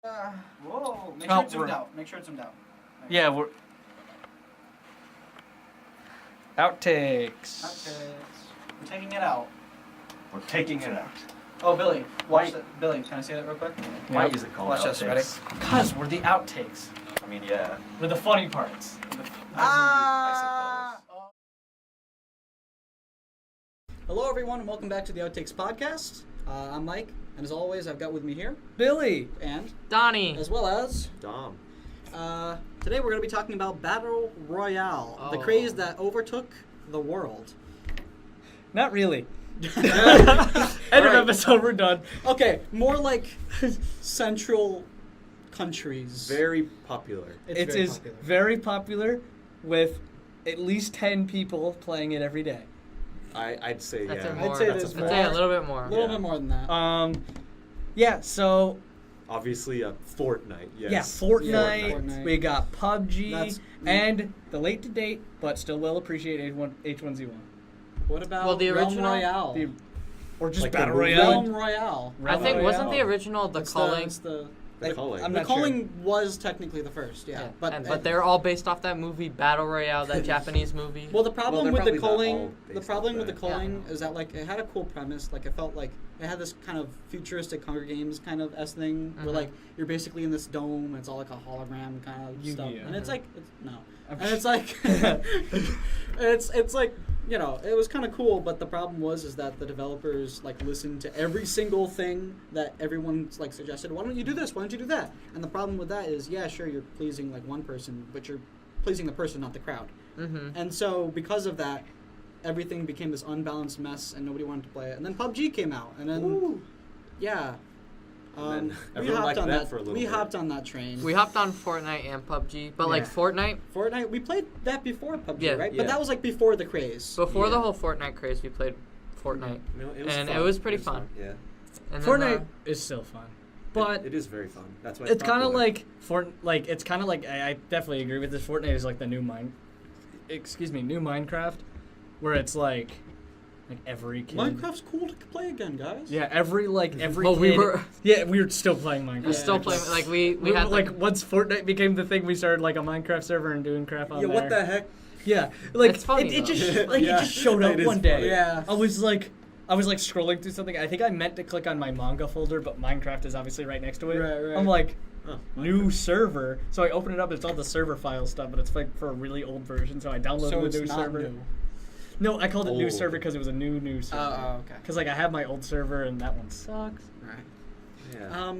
Whoa! Make sure it's zoomed out. Make sure it's zoomed out. Yeah, we're... Outtakes. We're taking it out. We're taking it out. Oh, Billy, watch that. Billy, can I see that real quick? Why is it called Watch this, ready? Outtakes? Because we're the outtakes. I mean, yeah. We're the funny parts. I Hello, everyone, and welcome back to the Outtakes podcast. I'm Mike, and as always, I've got with me here Billy. and Donnie. as well as Dom. today we're going to be talking about Battle Royale, the Oh. craze that overtook the world. Not really. End Right. of episode, we're done. Okay, more like central countries. Very popular. It very is popular. very popular with at least 10 people playing it every day. I'd say, That's yeah. a more. I'd say That's there's a, I'd say a more. little bit more. A little Yeah. bit more than that. Yeah, so Obviously, Fortnite, yes. yeah, Fortnite, Fortnite. we got PUBG, That's- and the late to date, but still well appreciated H1Z1. What about Well, the Realm original- Royale? Or just Like the Battle movie? Royale. Realm Royale. I Realm think Royale. wasn't the original the It's Culling? it's the The Culling. I'm the not sure. Culling was technically the first, yeah. But they're all based off that movie Battle Royale, that Japanese movie. Well, the problem they're with the probably not all Culling, the based problem off with the that. Culling is that like it had a cool premise. Like it felt like it had this kind of futuristic Hunger Games kind of thing, where Mhm. like you're basically in this dome. And it's all like a hologram kind of stuff, Yu-Gi-Oh. and it's like no, I'm and it's like it's like it was kind of cool. But the problem is that the developers like listened to every single thing that everyone's like suggested. Why don't you do this? Why don't you do that? And the problem with that is, yeah, sure, you're pleasing like one person, but you're pleasing the person, not the crowd. Mm-hmm. And so, because of that, everything became this unbalanced mess, and nobody wanted to play it. And then PUBG came out, and then yeah, And then we everyone hopped liked on that that. for a little We bit. hopped on that train. We hopped on Fortnite and PUBG, but like Yeah. Fortnite Fortnite. We played that before PUBG, Yeah. right? Yeah. But that was like before the craze. before Yeah. the whole Fortnite craze, we played Fortnite. No, And fun. it was pretty fun. Yeah. And then, Fortnite is still fun. But It is very fun. That's why it's kind of popular. like it's kind of like I definitely agree with this. Fortnite is like the new new Minecraft, where it's like every kid. Minecraft's cool to play again, guys. Yeah, every Well, kid. we were Yeah, we were still playing Minecraft. we're still playing. Like we We had like once Fortnite became the thing, we started like a Minecraft server and doing crap on Yeah, there. what the heck? Yeah, like It's funny, it though. just Yeah, it just showed up it is one day. funny. Yeah. I was like scrolling through something. I think I meant to click on my manga folder, but Minecraft is obviously right next to it. Right. I'm like, Oh, new server. So I open it up. It's all the server file stuff, but it's like for a really old version. So I downloaded So the it's new not server. new. No, I called it new Old. server because it was a new server. Oh, okay. Because like I have my old server and that one sucks. Right. Yeah.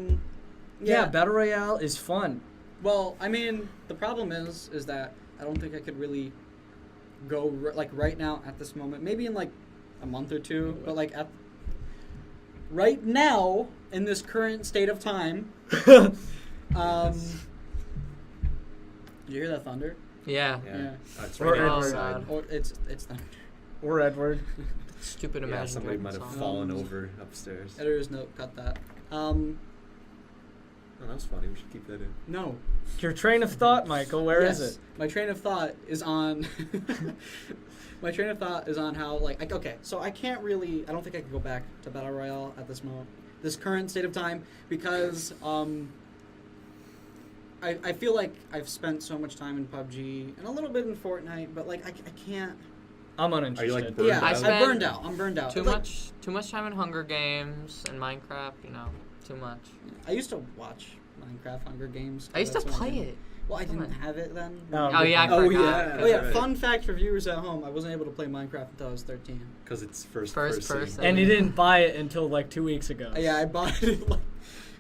Yeah, Battle Royale is fun. Well, I mean, the problem is that I don't think I could really go like right now at this moment. Maybe in like a month or two, but like at right now in this current state of time. Did you hear that thunder? yeah. Yeah. Oh, it's Or right Oh, outside. God. Or it's thunder. Or Edward. Stupid Yeah, Imagine somebody might Dragons have song. fallen over upstairs. Editor's note, cut that. Oh, that was funny. We should keep that in. No. Your train of thought, Michael. Where is Yes, it? My train of thought is on. My train of thought is on how okay, so I can't really. I don't think I could go back to Battle Royale at this moment, this current state of time, because I feel like I've spent so much time in PUBG and a little bit in Fortnite, but like I can't. I'm Are uninterested. you like burned Yeah, out? I I'm spent burned out. I'm burned out. Too Like, much time in Hunger Games and Minecraft. Too much. I used to watch Minecraft Hunger Games. I used to that's what play did. it. Well, I Come didn't on. have it then. Oh yeah, I Oh, forgot. yeah. Oh yeah, Right. fun fact for viewers at home, I wasn't able to play Minecraft until I was 13. Because it's first First person. person. And he didn't buy it until like 2 weeks ago. Yeah, I bought it like...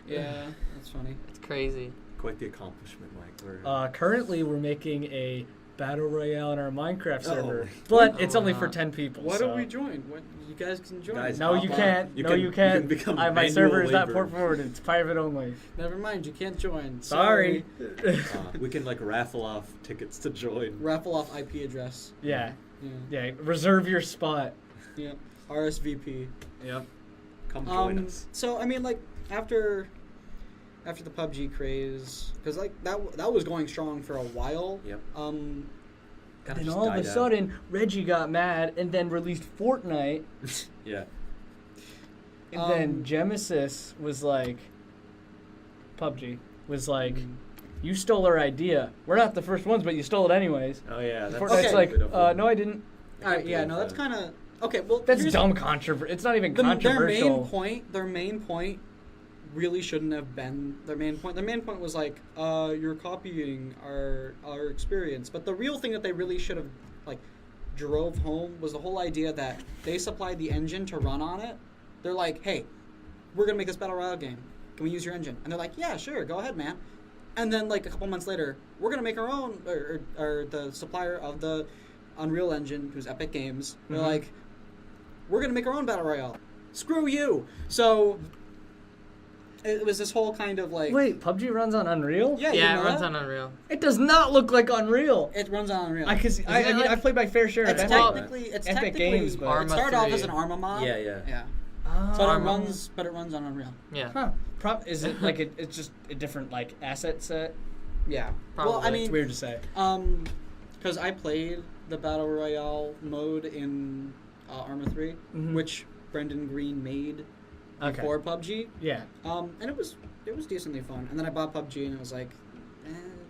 Yeah, that's funny. It's crazy. Quite the accomplishment, Mike. We're, Currently, we're making a battle royale in our Minecraft server, Oh. but it's Oh, only wow. for 10 people. Why so. don't we join? What, you guys can join. Guys, No, hop you on. can't. You no, can- you you can't. can become my manual server is not labor. port forward. It's private only. Never mind, you can't join. Sorry. we can like raffle off tickets to join. Raffle off IP address. Yeah, Yeah. yeah. Reserve your spot. Yeah. RSVP. Yep. Come join us. So I mean, like after the PUBG craze, because like that was going strong for a while. Yep. And Kinda then just all of a died out. sudden, Reggie got mad and then released Fortnite. Yeah. And then Genesis was like, PUBG was like, you stole our idea. We're not the first ones, but you stole it anyways. Oh yeah, that's Fortnite's Okay. like, no, I didn't. All right, yeah, no, that's kind of okay. Well, That's here's- dumb controversy. It's not even Their controversial. main point really shouldn't have been their main point. Their main point was like, you're copying our experience. But the real thing that they really should have like drove home was the whole idea that they supplied the engine to run on it. They're like, hey, we're gonna make this battle royale game. Can we use your engine? And they're like, yeah, sure, go ahead, man. And then like a couple months later, we're gonna make our own, or the supplier of the Unreal Engine, who's Epic Games, they're like, we're gonna make our own battle royale. Screw you. So it was this whole kind of like, Wait, PUBG runs on Unreal? yeah, you Yeah, know it runs that? on Unreal. It does not look like Unreal. It runs on Unreal. I mean, I've played my fair share of it's Epic. technically Epic Games, but- it Arma started off 3. as an Arma mod. Yeah, yeah. Yeah. Oh. So Arma. it runs on Unreal. Yeah. Huh. Is it like it's just a different like asset set? Yeah. Probably. Well, I It's mean, weird to say. because I played the battle royale mode in Arma 3, Mhm. which Brendan Green made Okay. before PUBG. Yeah. And it was decently fun. And then I bought PUBG and it was like,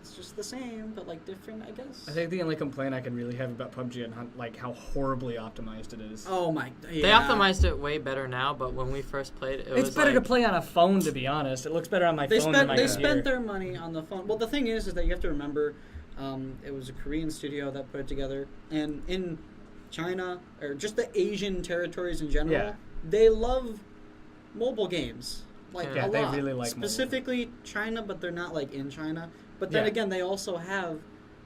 it's just the same, but like different, I guess. I think the only complaint I could really have about PUBG and like how horribly optimized it is. Oh my, yeah. They optimized it way better now, but when we first played it, it It's was better like, to play on a phone, to be honest. It looks better on my phone than my They computer. spent their money on the phone. Well, the thing is that you have to remember, it was a Korean studio that put it together, and in China or just the Asian territories in general, Yeah. they love mobile games. Like Yeah, a they lot. really like mobile. specifically China, but they're not like in China. But then Yeah. again, they also have.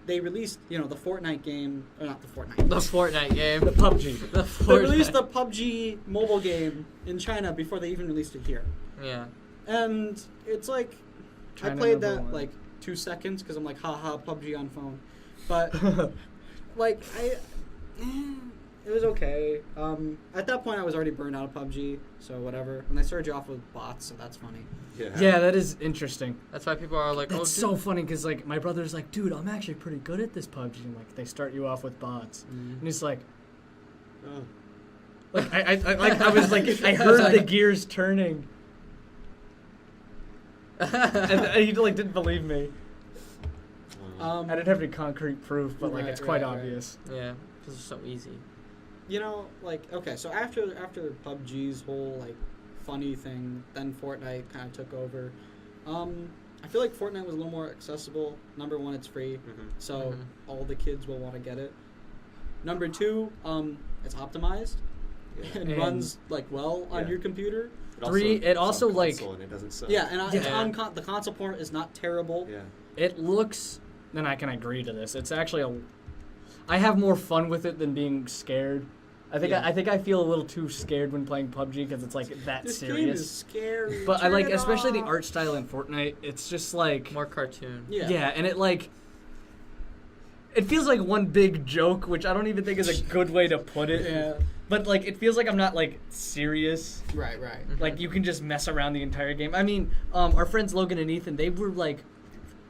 They released, the Fortnite game, or not the Fortnite. the Fortnite game. The PUBG. The They released Fortnite. the PUBG mobile game in China before they even released it here. Yeah. And it's like, China I played number that one. like 2 seconds because I'm like, haha, PUBG on phone. But like, it was okay. At that point, I was already burned out of PUBG, so whatever. And they started you off with bots, so that's funny. Yeah, that is interesting. That's why people are like, That's oh, so funny because like my brother's like, dude, I'm actually pretty good at this PUBG. And like they start you off with bots, and he's like, Oh. like I was like, I heard the gears turning, and he like didn't believe me. I didn't have any concrete proof, but like Right, it's quite right, right. obvious. Yeah, because it's so easy. Okay, so after PUBG's whole like funny thing, then Fortnite kind of took over. I feel like Fortnite was a little more accessible. Number one, it's free, so all the kids will want to get it. Number two, it's optimized and And- runs like well on Yeah. your computer. It also, like- and it doesn't suck. Yeah, and it's Yeah. on the console port is not terrible. Yeah. It looks, and I can agree to this. It's actually I have more fun with it than being scared. I think Yeah. I think I feel a little too scared when playing PUBG because it's like that This serious. game is scary. But I Turn like, it especially the off. art style in Fortnite. It's just like More cartoon. Yeah. and it like it feels like one big joke, which I don't even think is a good way to put it. Yeah. But like it feels like I'm not like serious. Right. Right. Like you can just mess around the entire game. I mean, our friends Logan and Ethan, they were like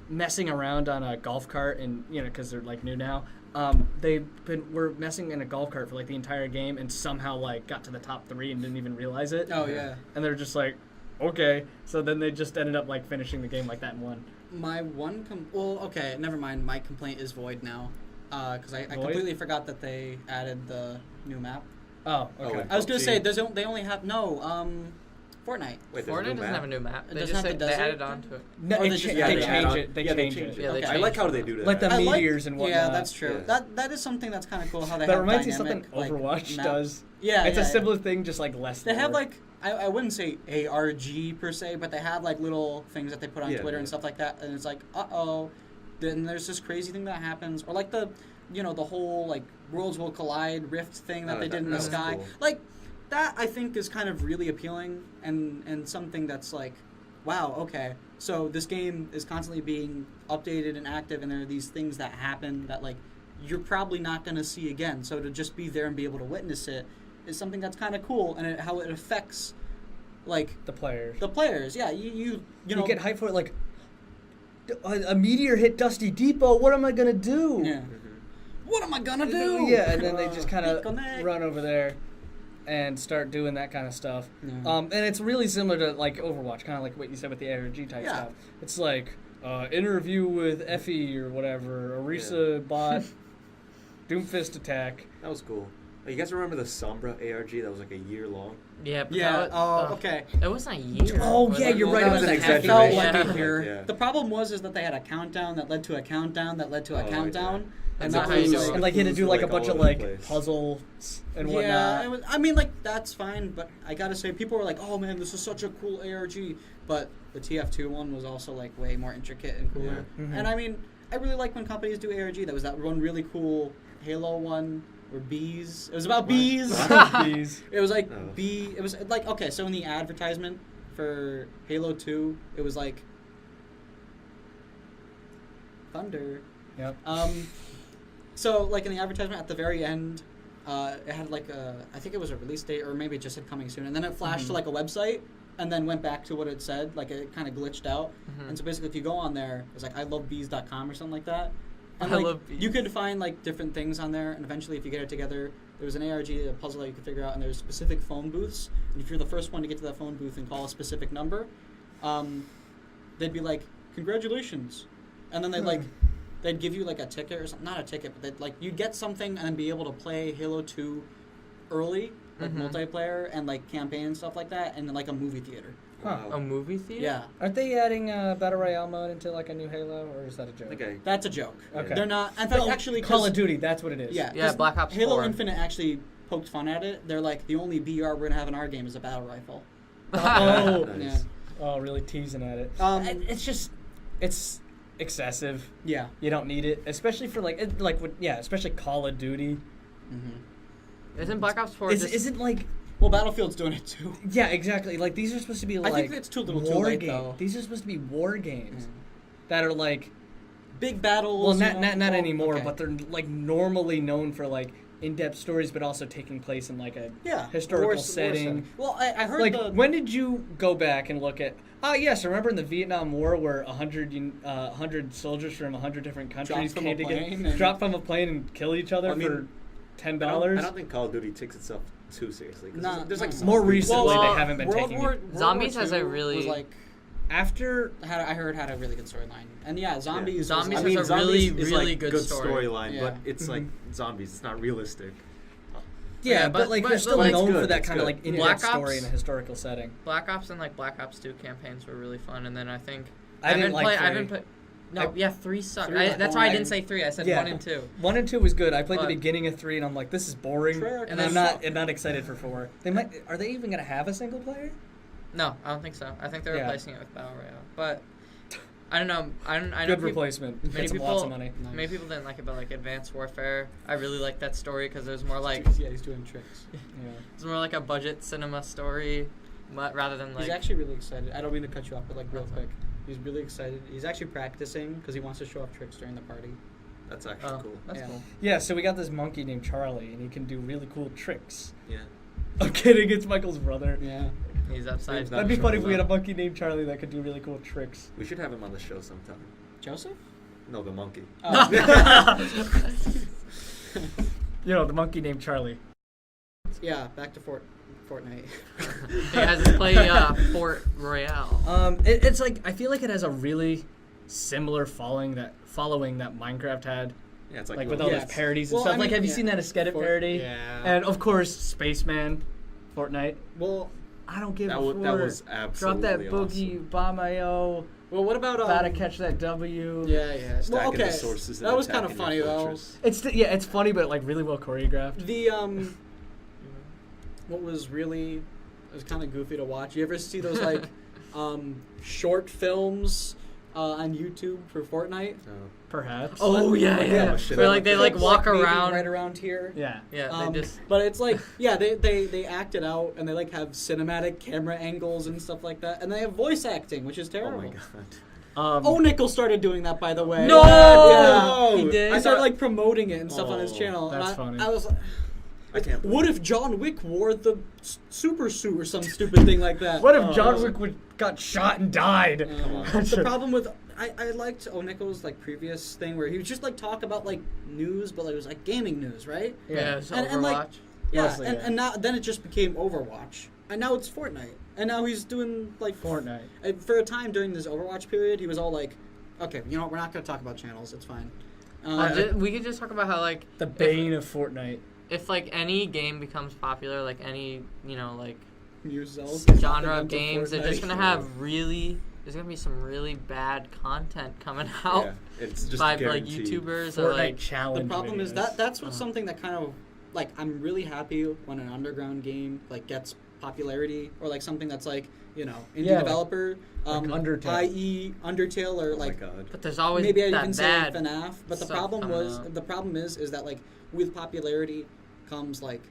messing around on a golf cart, and because they're like new now. Were messing in a golf cart for like the entire game, and somehow like got to the top 3 and didn't even realize it. Oh yeah. And they're just like, okay. So then they just ended up like finishing the game like that and won. My one okay, never mind. My complaint is void now, because I Void? completely forgot that they added the new map. Oh, Oh, okay. wait. I was gonna say PUBG. they only have Fortnite. Wait, there's Fortnite no doesn't map? have a new map. It They doesn't just have the they desert added thing? on to it. No, Or they they cha- just they added it change on. it. They Yeah, they change changed it. Yeah, they Okay. I like how they do that. Like the I like- meteors and whatnot. Yeah, that's true. Yeah. That is something that's kind of cool how they That have reminds me of dynamic, something like, Overwatch map. does. Yeah, It's yeah, a yeah. similar thing, just like less. They have lore. like I wouldn't say ARG per se, but they have like little things that they put on Yeah, Twitter yeah. and stuff like that, and it's like then there's this crazy thing that happens, or like the the whole like worlds will collide rift thing that Oh, they did in the that was sky, cool. like that I think is kind of really appealing and something that's like, wow, okay, so this game is constantly being updated and active, and there are these things that happen that like you're probably not going to see again. So to just be there and be able to witness it is something that's kind of cool, and how it affects like the players. the players. Yeah, you know get hyped for it. Like a meteor hit Dusty Depot. What am I gonna do? Yeah. What am I gonna do? Yeah, and then they just kind of Connect. run over there. and start doing that kind of stuff. Yeah. And it's really similar to like Overwatch, kind of like what you said with the ARG type Yeah. stuff. It's like interview with Effie or whatever, Orisa bot, Doomfist attack. That was cool. You guys remember the Sombra ARG that was like a year long? Yeah. But Yeah. that was, Okay. It wasn't a year. Oh, was yeah, it? you're right. That It was was an a half felt exaggeration. like a Yeah. year. Yeah. The problem was that they had a countdown that led to a countdown that led to a Oh, countdown, yeah. and That's that how you was do like, it. And like you had to Clues do were, like a like, bunch all of over the like place. puzzles and yeah. whatnot. It was, I mean, like that's fine, but I gotta say, people were like, "Oh man, this is such a cool ARG," but the TF2 one was also like way more intricate and cooler. Yeah. Mhm. And I mean, I really like when companies do ARG. That was that one really cool Halo one. Or bees. It was about bees. Bees. It was like Oh. It was like, okay, so in the advertisement for Halo 2, it was like thunder. Yep. So like in the advertisement at the very end, it had like I think it was a release date or maybe it just said coming soon, and then it flashed to like a website and then went back to what it said. Like it kind of glitched out, and so basically if you go on there, it's like ilovebees.com or something like that. And I like, love bees. you could find like different things on there, and eventually, if you get it together, there was an ARG, a puzzle that you could figure out, and there's specific phone booths. And if you're the first one to get to that phone booth and call a specific number, they'd be like, "Congratulations," and then they'd give you like a ticket or something. Not a ticket, but they'd like you'd get something and then be able to play Halo 2 early, like multiplayer and like campaign and stuff like that, and like a movie theater. Huh. A movie theater? Yeah, Aren't they adding Battle Royale mode into like a new Halo, or is that a joke? Okay. that's a joke. Okay. They're not. In fact, Well, actually, Call 'cause- of Duty, that's what it is. Yeah, Yeah, 'cause Black Ops Halo 4. Infinite actually poked fun at it. They're like, the only BR we're gonna have in our game is a battle rifle. Oh, Nice. oh, really teasing at it. It's just, it's excessive. Yeah. You don't need it, especially for especially Call of Duty. Isn't Black Ops 4 just... Isn't like, Well, Battlefield's doing it too. yeah, exactly. Like these are supposed to be I like think it's too little too war late, games. though. These are supposed to be war games that are like, Big battles. well, you know, not well, anymore, okay. but they're like normally known for like in-depth stories, but also taking place in like a yeah, historical setting. Well, I heard Like, the when did you go back and look at? Oh yes, remember in the Vietnam War where 100 soldiers from 100 different countries Dropped from came a together, plane and- dropped from a plane and killed each other I mean, for $10. I don't think Call of Duty takes itself too seriously. 'Cause Nah, there's like nah. some More really- recently, Well, they haven't been World taking War, it. World Zombies War has a II really- was like After I heard had a really good storyline, and yeah, zombies. was Zombies like- has a really, Zombies is, really like, good story. storyline, Yeah. but it's like zombies. It's not realistic. yeah, Yeah, but like they're still but known it's for good, that it's kind of good. like Black in-depth Ops- story in a historical setting. Black Ops and like Black Ops 2 campaigns were really fun, and then I think I didn't like I haven't 3. played. No, yeah, 3 sucked. Three was That's why I fine. didn't say 3. I said Yeah. 1 and 2. 1 and 2 was good. I played the But- beginning of 3, and I'm like, this is boring, Treyarch and was I'm not excited for 4. They might. Are they even gonna have a single player? No, I don't think so. I think they're Yeah. replacing it with Battle Royale. But I don't know. I know Good peop- replacement. Many Gets them people, lots of money. Nice. many people didn't like it, but like Advanced Warfare, I really liked that story because there's more like yeah, he's doing tricks. Yeah. it's more like a budget cinema story, rather than like He's actually really excited. I don't mean to cut you off, but like real That's quick, he's really excited. He's actually practicing because he wants to show off tricks during the party. That's actually Oh, cool. that's Yeah. cool. Yeah, so we got this monkey named Charlie, and he can do really cool tricks. Yeah. I'm kidding, it's Michael's brother. Yeah. He's upside. Name's not That'd be funny if we had a Charlie. monkey named Charlie that could do really cool tricks. We should have him on the show sometime. Joseph? No, the monkey. Oh. You know, the monkey named Charlie. Yeah, back to Fortnite. You guys play Fort Royale. It's like I feel like it has a really similar following that Minecraft had, Yeah, it's like with little- all Yes. those parodies and Well, stuff. I Like, mean, have you yeah. seen that Eskedit parody? Yeah. And of course, Spaceman, Fortnite. well, I don't give that a was, that fork. was Drop absolutely that awesome. boogie, Bamayo. well, what about Gotta catch that W. Yeah, yeah. Stacking Well, the okay. sources and That was kind of attacking funny your though. fortress. It's funny, but like really well choreographed. The what was really, it was kind of goofy to watch. You ever see those like short films on YouTube for Fortnite? No. Perhaps. Oh yeah, Like, yeah. yeah, shit Where out like of they the like clips. walk maybe around. right around here. Yeah. Yeah, they just. But it's like, yeah, they act it out and they like have cinematic camera angles and stuff like that, and they have voice acting, which is Oh terrible. my god. Oh, Nickel started doing that, by the way. No! Yeah. He did? I started like promoting it and stuff on his Oh, channel. and that's funny. I was like, I can't. what if John Wick wore the super suit or some stupid thing like that? What if Oh. John Wick got shot and died? Come on. The problem with I liked Oneko's like previous thing where he would just like talk about like news, but like, it was like gaming news, right? Yeah, it's And like, Overwatch. Yeah, Mostly, and now then it just became Overwatch, and now it's Fortnite, and now he's doing like Fortnite. For a time during this Overwatch period, he was all like, "Okay, you know what? We're not going to talk about channels. It's fine." We could just talk about how like The bane of Fortnite. if like any game becomes popular, like any like Musel's genre of games, they're just gonna have there's gonna be some really bad content coming out it's just by like guaranteed. YouTubers or Fortnite like challenge. The problem is videos. that's what's something that kind of like I'm really happy when an underground game like gets popularity or like something that's like indie developer, like Undertale. i.e. Undertale or Oh my like god. But there's always maybe I'd that even say bad FNAF. But the stuff problem coming out. is that like with popularity comes like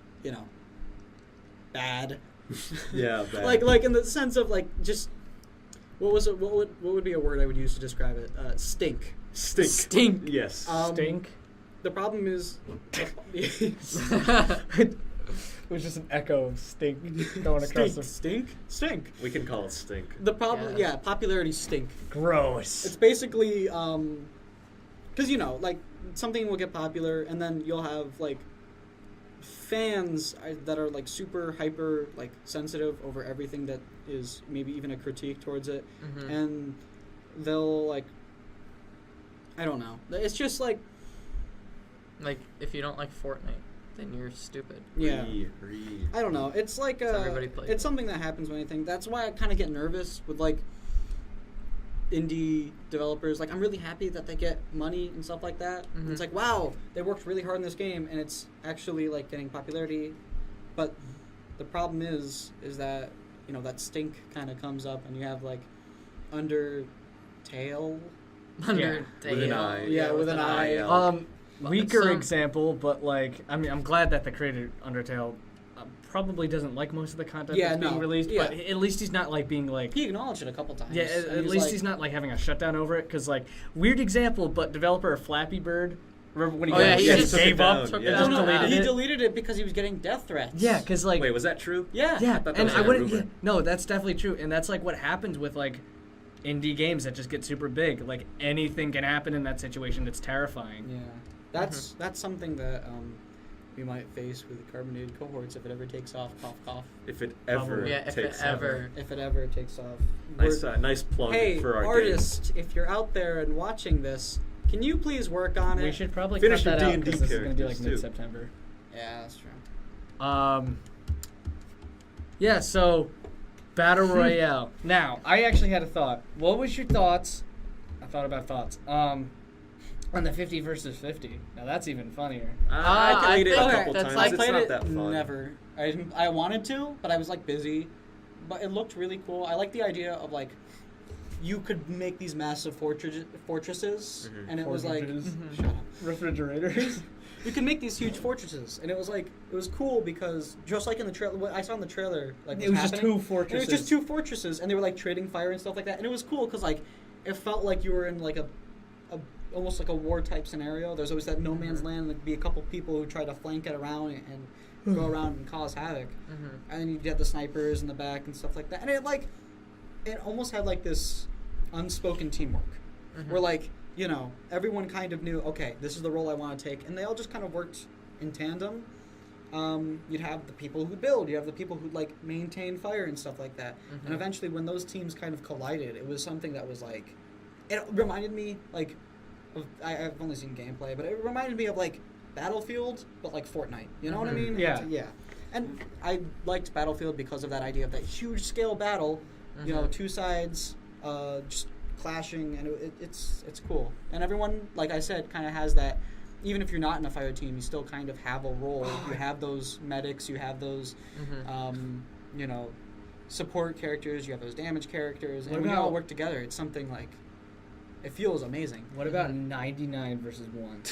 bad. Yeah, bad. like in the sense of like just what would be a word I would use to describe it? Stink. Stink. Yes. Stink. The problem is. It was just an echo of stink going across the Stink. We can call it stink. The problem, popularity stink. Gross. It's basically, because like something will get popular, and then you'll have like fans that are like super hyper like sensitive over everything that is maybe even a critique towards it, and they'll like, I don't know. It's just like if you don't like Fortnite, then you're stupid. yeah. Read. I don't know. It's like everybody plays it's it. something that happens when anything. That's why I kind of get nervous with like indie developers. Like I'm really happy that they get money and stuff like that. And it's like wow, they worked really hard on this game, and it's actually like getting popularity. But the problem is that that stink kind of comes up, and you have like Undertale. Undertale. With an eye. Yeah, with an eye. Weaker some- example, but like I'm glad that the creator Undertale probably doesn't like most of the content that's being released, but at least he's not like being like He acknowledged it a couple times. yeah. At least he's not like having a shutdown over it because like weird example, but developer of Flappy Bird. Remember when he he just took gave it up? down. and Yeah. just No, deleted he it? deleted it because he was getting death threats. Yeah, because like Wait, was that true? Yeah. yeah, thought that and was I like a wouldn't. rumor. Yeah, no, that's definitely true, and that's like what happens with like indie games that just get super big. Like anything can happen in that situation. It's terrifying. Yeah, that's something that we might face with carbonated cohorts if it ever takes off. Cough, cough. If it ever Yeah, if takes it ever. If it ever takes off. Nice plug Hey, for our artist, if you're out there and watching this, can you please work on it? We should probably Finish cut your that out D&D because this is going to be like characters, too. mid-September. Yeah, that's true. Yeah, so Battle Royale. Now, I actually had a thought. What was your thoughts? I thought about thoughts. On the 50 versus 50. Now that's even funnier. I played it a think couple that's times. like- I It's played not it that fun. never. I wanted to, but I was like busy. But it looked really cool. I like the idea of like you could make these massive fortresses, and it was like Fortresses. shut up. Refrigerators. You can make these huge fortresses, and it was cool because just like in the trailer, what I saw in the trailer, like It was just happening, two fortresses. And it was just two fortresses, and they were like trading fire and stuff like that, and it was cool because like it felt like you were in like a almost like a war type scenario. There's always that no man's land, like be a couple people who try to flank it around and go around and cause havoc, and then you get the snipers in the back and stuff like that, and it almost had like this unspoken teamwork, where like. Everyone kind of knew, okay, this is the role I want to take, and they all just kind of worked in tandem. You'd have the people who build, you have the people who like maintain fire and stuff like that, and eventually when those teams kind of collided, it was something that was like, it reminded me like, I've only seen gameplay, but it reminded me of like Battlefield, but like Fortnite. You know what I mean? Yeah. Yeah. And I liked Battlefield because of that idea of that huge scale battle. Two sides, just clashing, and it's cool. And everyone, like I said, kind of has that. Even if you're not in a fire team, you still kind of have a role. You have those medics, you have those, support characters, you have those damage characters, and when you all work together, it's something like. It feels amazing. What about 99 versus 1?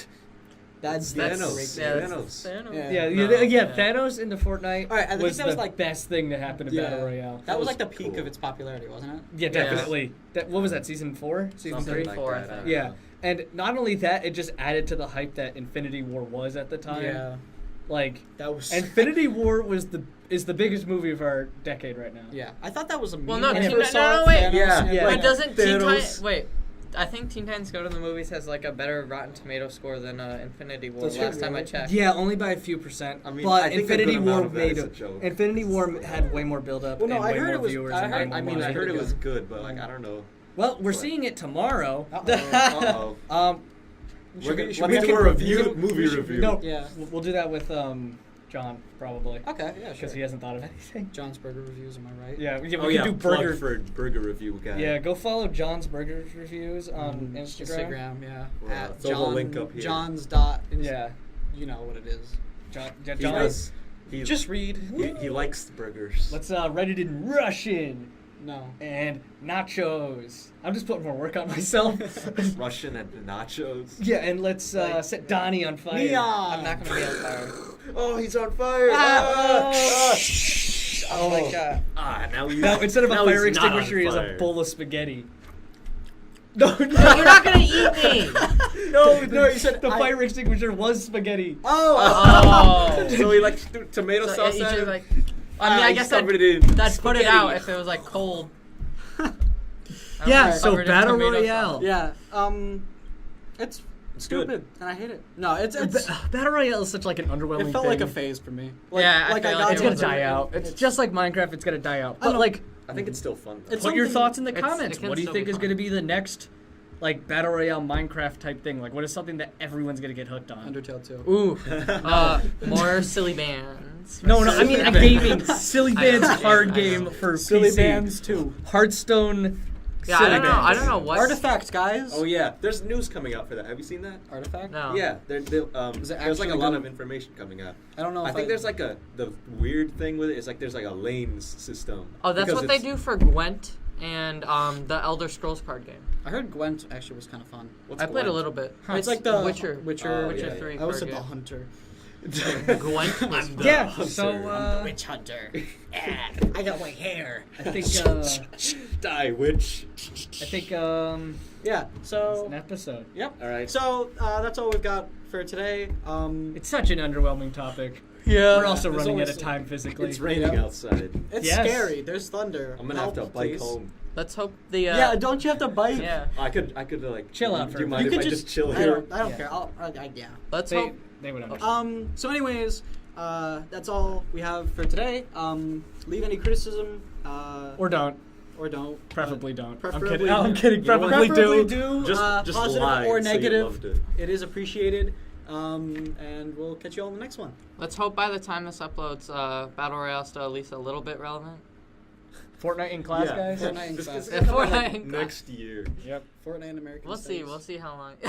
That's Thanos. great. Thanos. Yeah. Thanos into Fortnite All right, I think was that was the like best thing to happen to Battle Royale. That was like the was peak cool. of its popularity, wasn't it? Yeah, definitely. What was that, season 4? Season Something 3? like Four, I think. Yeah, and not only that, it just added to the hype that Infinity War was at the time. Yeah. Like, That was Infinity War is the biggest movie of our decade right now. Yeah, I thought that was a Well, meme. no, when I Teen first Ti- saw no, wait. Thanos Yeah, and yeah. everyone- Wait, doesn't Teen Thanos. Titans... Wait. I think Teen Titans Go to the Movies has like a better Rotten Tomato score than Infinity War. Does it Last time I really? checked. Yeah, only by a few percent. I mean, but I think a Infinity good War amount of that made is a joke. Infinity War had way more build up Well, no, and I way heard more it was- viewers. I and heard- way more I mean, money. I heard it good. was good, but like I don't know. Well, we're seeing it tomorrow. Uh-oh. Should we Let me do a review, movie review. No, Yeah. we'll do that with John probably Okay, yeah, sure. because he hasn't thought of anything. John's Burger Reviews, am I right? Yeah, we Oh can yeah, do plug burger. for burger review guy. Yeah, go follow John's Burger Reviews on Mm, Instagram. yeah. Well, At throw the link up here. John's dot. Yeah, You know what it is. John. He John does. He, Just read. he likes burgers. Let's write it in Russian No. and nachos. I'm just putting more work on myself. Russian and nachos. Yeah, and let's set Donnie on fire. I'm not gonna be on fire. Oh, he's on fire! Oh my god. Now he's Now, instead of a now fire he's not on extinguisher, he has a fire. bowl of spaghetti. No, You're not gonna eat me. no, you said the I- fire extinguisher was spaghetti. Oh. So he like threw tomato So sauce he at just him? like. I mean, I he guess covered that it in that'd put it spaghetti. out if it was like cold. Yeah, so Covered in Battle tomato Royale. sauce. Yeah. It's good. stupid, and I hate it. No, it's Battle Royale is such like an underwhelming it felt thing. like a phase for me. Yeah, I like feel got like It's it gonna was die a- out. It's just like Minecraft. It's gonna die out. But know. like, I think it's still fun. Though. It's put your something- thoughts in the It comments. can What do you still think be is fun. gonna be the next, like Battle Royale Minecraft type thing? Like, what is something that everyone's gonna get hooked on? Undertale 2. Ooh, more silly bands. No, I mean a gaming silly I know, bands I know, card I know. game for Silly PC. Bands 2. Hearthstone. Yeah, silly I don't know. bands. I don't know what. Artifact, guys. Oh yeah, there's news coming out for that. Have you seen that? Artifact? No. Yeah, Is it there's like actually a lot gonna- of information coming out. I don't know. I If think there's like the weird thing with it is like there's like a lanes system. Oh, that's Because what they it's- do for Gwent and the Elder Scrolls card game. I heard Gwent actually was kind of fun. What's I played a Gwent? little bit. It's like the Witcher. Witcher. Witcher yeah. 3 I always card said the game. Hunter. Gwent was I'm the Yeah. hunter. So Witch Hunter. I got my hair. I think. Die, witch. I think. Yeah. It's So. an episode. Yep. All right. So that's all we've got for today. It's such an underwhelming topic. Yeah. We're also there's running out always of time physically. It's raining Yeah. outside. It's Yes. scary. There's thunder. I'm gonna have to Help, bike please. home. Let's hope the. Yeah. Don't you have to bike? Yeah. I could like Chill out Do for you a mind You if could I just chill I here? don't Yeah. care. Yeah. Let's They, hope. they would understand. So, anyways, that's all we have for today. Leave any criticism. Or don't. Or don't. Preferably don't. preferably- I'm kidding. You know what? Preferably do. do. Just positive lie or and say you negative. loved it. It is appreciated. And we'll catch you all in the next one. Let's hope by the time this uploads, Battle Royale still at least a little bit relevant. Fortnite in class, Yeah. guys. Fortnite in This class. is gonna come out, Fortnite like, in class. next year. Yep. Fortnite and American We'll see. Studies. We'll see how long. Pay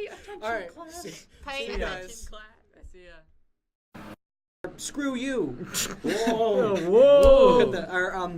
attention, All right. class. See Pay you attention, guys. class. See ya. Screw you. Whoa. Whoa. Look at that.